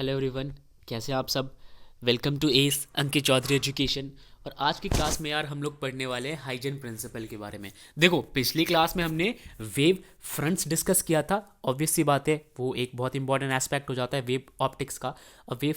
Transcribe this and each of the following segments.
Hello everyone, कैसे हैं आप सब। Welcome to S Ankit Chaudhary education. और आज की क्लास में यार हम लोग पढ़ने वाले हैं हाइजन प्रिंसिपल के बारे में। देखो, पिछली क्लास में हमने वेव फ्रंट्स डिस्कस किया था। ऑब्वियस सी बात है, वो एक बहुत इंपॉर्टेंट एस्पेक्ट हो जाता है वेव ऑप्टिक्स का। अब वेव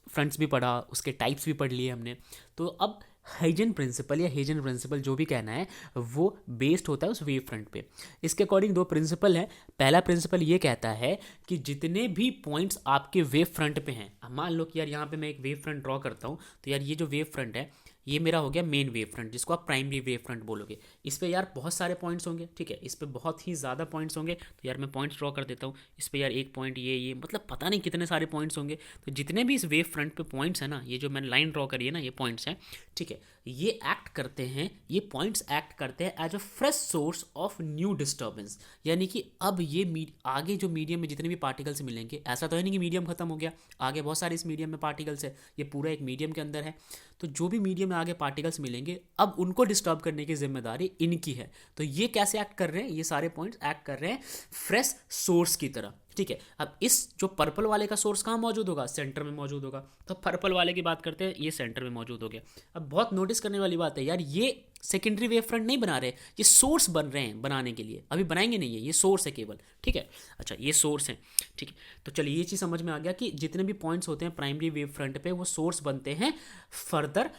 फ्रंट्स भी पढ़ा, उसके टाइप्स भी पढ़ लिए हमने। तो अब हाइजन प्रिंसिपल या हेजन प्रिंसिपल जो भी कहना है, वो बेस्ड होता है उस वेव फ्रंट पे। इसके अकॉर्डिंग दो प्रिंसिपल हैं। पहला प्रिंसिपल ये कहता है कि जितने भी पॉइंट्स आपके वेव फ्रंट पे हैं, अब मान लो कि यार यहाँ पे मैं एक वेव फ्रंट ड्रॉ करता हूँ, तो यार ये जो वेव फ्रंट है, ये मेरा हो गया मेन वेव फ्रंट, जिसको आप प्राइमरी वेव फ्रंट बोलोगे। इस पे यार बहुत सारे पॉइंट्स होंगे, ठीक है, इस पे बहुत ही ज़्यादा पॉइंट्स होंगे। तो यार मैं पॉइंट्स ड्रॉ कर देता हूँ। इस पे यार एक पॉइंट, ये मतलब पता नहीं कितने सारे पॉइंट्स होंगे। तो जितने भी इस वेव फ्रंट पे पॉइंट्स हैं ना, ये जो मैंने लाइन ड्रॉ करी है ना, ये पॉइंट्स हैं, ठीक है। ये एक्ट करते हैं, ये पॉइंट्स एक्ट करते हैं as a fresh source of new disturbance. यानी कि अब ये आगे जो मीडियम में जितने भी पार्टिकल्स मिलेंगे, ऐसा तो है नहीं कि मीडियम खत्म हो गया, आगे बहुत सारे इस मीडियम में पार्टिकल्स है, ये पूरा एक मीडियम के अंदर है। तो जो भी मीडियम में आगे पार्टिकल्स मिलेंगे, अब उनको डिस्टर्ब करने की जिम्मेदारी इनकी है। तो ये कैसे एक्ट कर रहे हैं, ये सारे पॉइंट्स एक्ट कर रहे हैं फ्रेश सोर्स की तरह, ठीक है। अब इस जो पर्पल वाले का सोर्स कहाँ मौजूद होगा, सेंटर में मौजूद होगा। तो पर्पल वाले की बात करते हैं, ये सेंटर में मौजूद हो गया। अब बहुत नोटिस करने वाली बात है यार, ये सेकेंडरी वेव फ्रंट नहीं बना रहे, ये सोर्स बन रहे हैं बनाने के लिए, अभी बनाएंगे नहीं है, ये सोर्स है केवल, ठीक है। अच्छा, ये सोर्स है, ठीक है। तो चलिए ये चीज़ समझ में आ गया कि जितने भी पॉइंट्स होते हैं प्राइमरी वेव फ्रंट पे, वो सोर्स बनते हैं फर्दर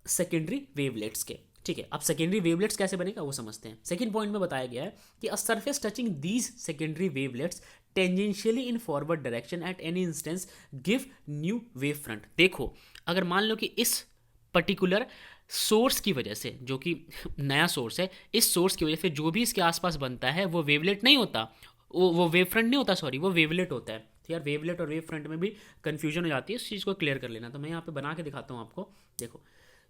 सेकेंडरी वेवलेट्स के, ठीक है। अब सेकेंडरी वेवलेट्स कैसे बनेगा वो समझते हैं। सेकंड पॉइंट में बताया गया है कि a surface touching these secondary wavelets tangentially in forward direction at any instance give new wave front. देखो, अगर मान लो कि इस पर्टिकुलर सोर्स की वजह से, जो कि नया सोर्स है, इस सोर्स की वजह से जो भी इसके आसपास बनता है वो वेवलेट नहीं होता, वो वेव फ्रंट नहीं होता, सॉरी, वो वेवलेट होता है। तो यार वेवलेट और वेव फ्रंट में भी कन्फ्यूजन हो जाती है, इस चीज़ को क्लियर कर लेना। तो मैं यहाँ पे बना के दिखाता हूँ आपको। देखो,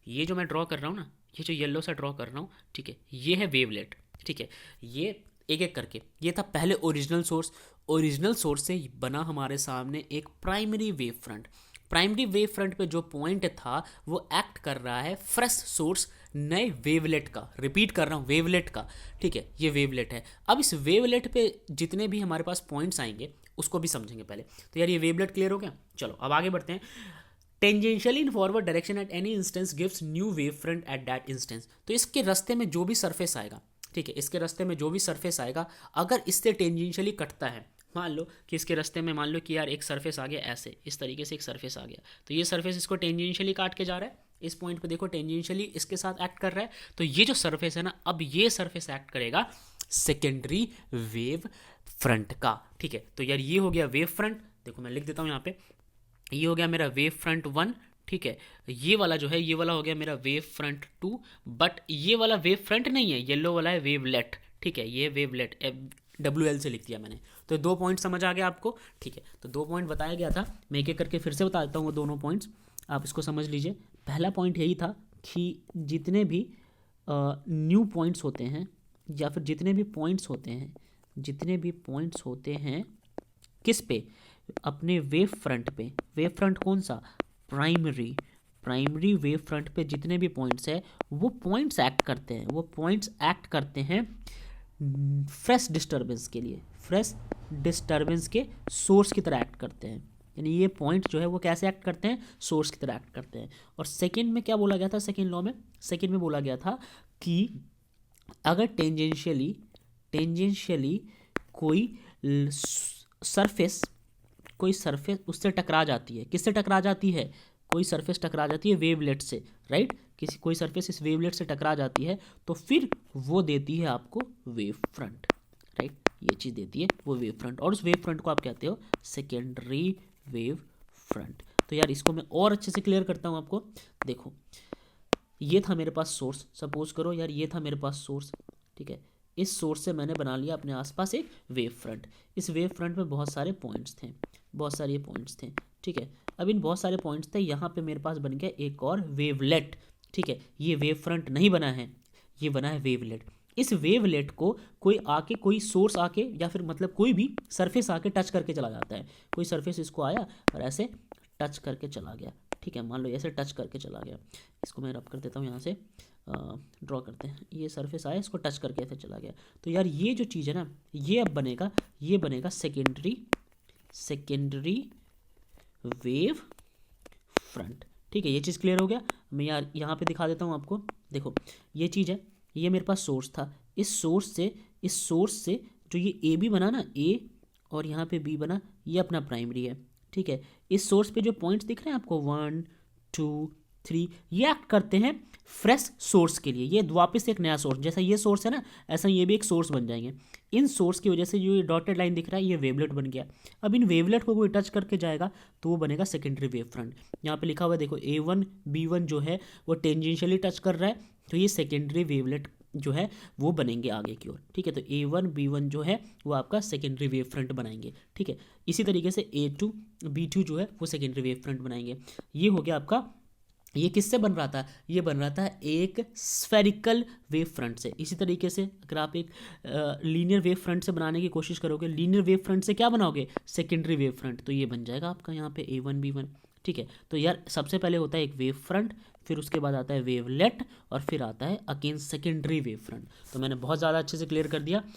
ये जो मैं ड्रॉ कर रहा हूँ ना, ये जो येलो सा ड्रॉ कर रहा हूँ, ठीक है, ये है वेवलेट, ठीक है। ये एक एक करके, ये था पहले ओरिजिनल सोर्स। ओरिजिनल सोर्स से बना हमारे सामने एक primary wave front. Primary wave front पे जो पॉइंट था, वो एक्ट कर रहा है फ्रेश सोर्स नए वेवलेट का। रिपीट कर रहा हूँ, वेवलेट का, ठीक है, ये वेवलेट है। अब इस वेवलेट पे जितने भी हमारे पास पॉइंट्स आएंगे, उसको भी समझेंगे पहले। तो यार ये वेवलेट क्लियर हो गया। चलो अब आगे बढ़ते हैं। Tangentially in forward direction at any instance gives new wave front at that instance. तो इसके रास्ते में जो भी सरफेस आएगा, ठीक है, इसके रास्ते में जो भी सरफेस आएगा, अगर इससे टेंजेंशियली कटता है, मान लो कि इसके रास्ते में, मान लो कि यार एक सरफेस आ गया, ऐसे इस तरीके से एक सरफेस आ गया, तो ये सरफेस इसको टेंजेंशियली काट के जा रहा है। इस पॉइंट पे देखो, टेंजेंशियली इसके साथ एक्ट कर रहा है। तो ये जो सरफेस है ना, अब ये सरफेस एक्ट करेगा सेकेंडरी वेव फ्रंट का, ठीक है। तो यार ये हो गया वेव फ्रंट। देखो मैं लिख देता हूँ यहाँ पे, ये हो गया मेरा वेव फ्रंट वन, ठीक है। ये वाला जो है, ये वाला हो गया मेरा वेव फ्रंट टू। बट ये वाला वेव फ्रंट नहीं है, येलो वाला है वेवलेट, ठीक है, ये वेवलेट WL से लिख दिया मैंने। तो दो पॉइंट समझ आ गया आपको, ठीक है। तो दो पॉइंट बताया गया था, मैं एक एक करके फिर से बता देता हूँ वो दोनों पॉइंट्स, आप इसको समझ लीजिए। पहला पॉइंट यही था कि जितने भी न्यू पॉइंट्स होते हैं, या फिर जितने भी पॉइंट्स होते हैं, जितने भी पॉइंट्स होते हैं, किस पे, अपने वेव फ्रंट पे। वेव फ्रंट कौन सा, प्राइमरी। प्राइमरी वेव फ्रंट पे जितने भी पॉइंट्स है, वो पॉइंट्स एक्ट करते हैं, वो पॉइंट्स एक्ट करते हैं फ्रेश डिस्टर्बेंस के लिए, फ्रेश डिस्टर्बेंस के सोर्स की तरह एक्ट करते हैं। यानी ये पॉइंट जो है वो कैसे एक्ट करते हैं, सोर्स की तरह एक्ट करते हैं। और सेकेंड में क्या बोला गया था, सेकेंड लॉ में, सेकेंड में बोला गया था कि अगर टेंजेंशियली कोई सरफेस, कोई सरफेस उससे टकरा जाती है, किससे टकरा जाती है, कोई सरफेस टकरा जाती है वेवलेट से, राइट, किसी कोई सरफेस इस वेवलेट से टकरा जाती है, तो फिर वो देती है आपको वेव फ्रंट, राइट, ये चीज़ देती है वो वेव फ्रंट। और उस वेव फ्रंट को आप कहते हो सेकेंडरी वेव फ्रंट। तो यार इसको मैं और अच्छे से क्लियर करता हूँ आपको। देखो, ये था मेरे पास सोर्स, सपोज करो यार ये था मेरे पास सोर्स, ठीक है। इस सोर्स से मैंने बना लिया अपने आसपास एक वेव फ्रंट। इस वेव फ्रंट में बहुत सारे पॉइंट्स थे, बहुत सारे पॉइंट्स थे, ठीक है। अब इन बहुत सारे पॉइंट्स थे, यहाँ पे मेरे पास बन गया एक और वेवलेट, ठीक है। ये वेव फ्रंट नहीं बना है, ये बना है वेवलेट। इस वेवलेट को कोई आके, कोई सोर्स आके, या फिर मतलब कोई भी सरफेस आके टच करके चला जाता है। कोई सरफेस इसको आया और ऐसे टच करके चला गया, ठीक है, मान लो ऐसे टच करके चला गया। इसको मैं रब कर देता हूँ, यहाँ से ड्रॉ करते हैं। ये सरफेस आया, इसको टच करके ऐसे चला गया। तो यार ये जो चीज़ है ना, ये अब बनेगा, ये बनेगा सेकेंडरी वेव फ्रंट। ठीक है, ये चीज़ क्लियर हो गया। मैं यार यहाँ पे दिखा देता हूँ आपको। देखो ये चीज़ है, ये मेरे पास सोर्स था, इस सोर्स से जो ये ए बी बना ना, ए और यहाँ पे बी बना, ये अपना प्राइमरी है। ठीक है, इस सोर्स पे जो पॉइंट्स दिख रहे हैं आपको 1 2 3, ये एक्ट करते हैं फ्रेश सोर्स के लिए। ये वापस से एक नया सोर्स, जैसा ये सोर्स है ना, ऐसा ये भी एक सोर्स बन जाएंगे। इन सोर्स की वजह से जो ये डॉटेड लाइन दिख रहा है, ये वेवलेट बन गया। अब इन वेवलेट को कोई टच करके जाएगा तो वो बनेगा सेकेंडरी वेव फ्रंट। यहाँ पे लिखा हुआ है देखो, A1 B1 जो है वो टेंजेंशियली टच कर रहा है, तो ये सेकेंडरी वेवलेट जो है वो बनेंगे आगे की ओर। ठीक है, तो A1 B1 जो है वो आपका सेकेंडरी वेव फ्रंट बनाएंगे। ठीक है, इसी तरीके से A2 B2 जो है वो सेकेंडरी वेव फ्रंट बनाएंगे। ये हो गया आपका। ये किससे बन रहा था? ये बन रहा था एक स्फेरिकल वेव फ्रंट से। इसी तरीके से अगर आप एक लीनियर वेव फ्रंट से बनाने की कोशिश करोगे, लीनियर वेव फ्रंट से क्या बनाओगे? Secondary wave front. तो ये बन जाएगा आपका यहाँ पे A1 B1। ठीक है, तो यार सबसे पहले होता है एक वेव फ्रंट, फिर उसके बाद आता है वेवलेट, और फिर आता है अगेन सेकेंडरी वेव फ्रंट। तो मैंने बहुत ज़्यादा अच्छे से क्लियर कर दिया।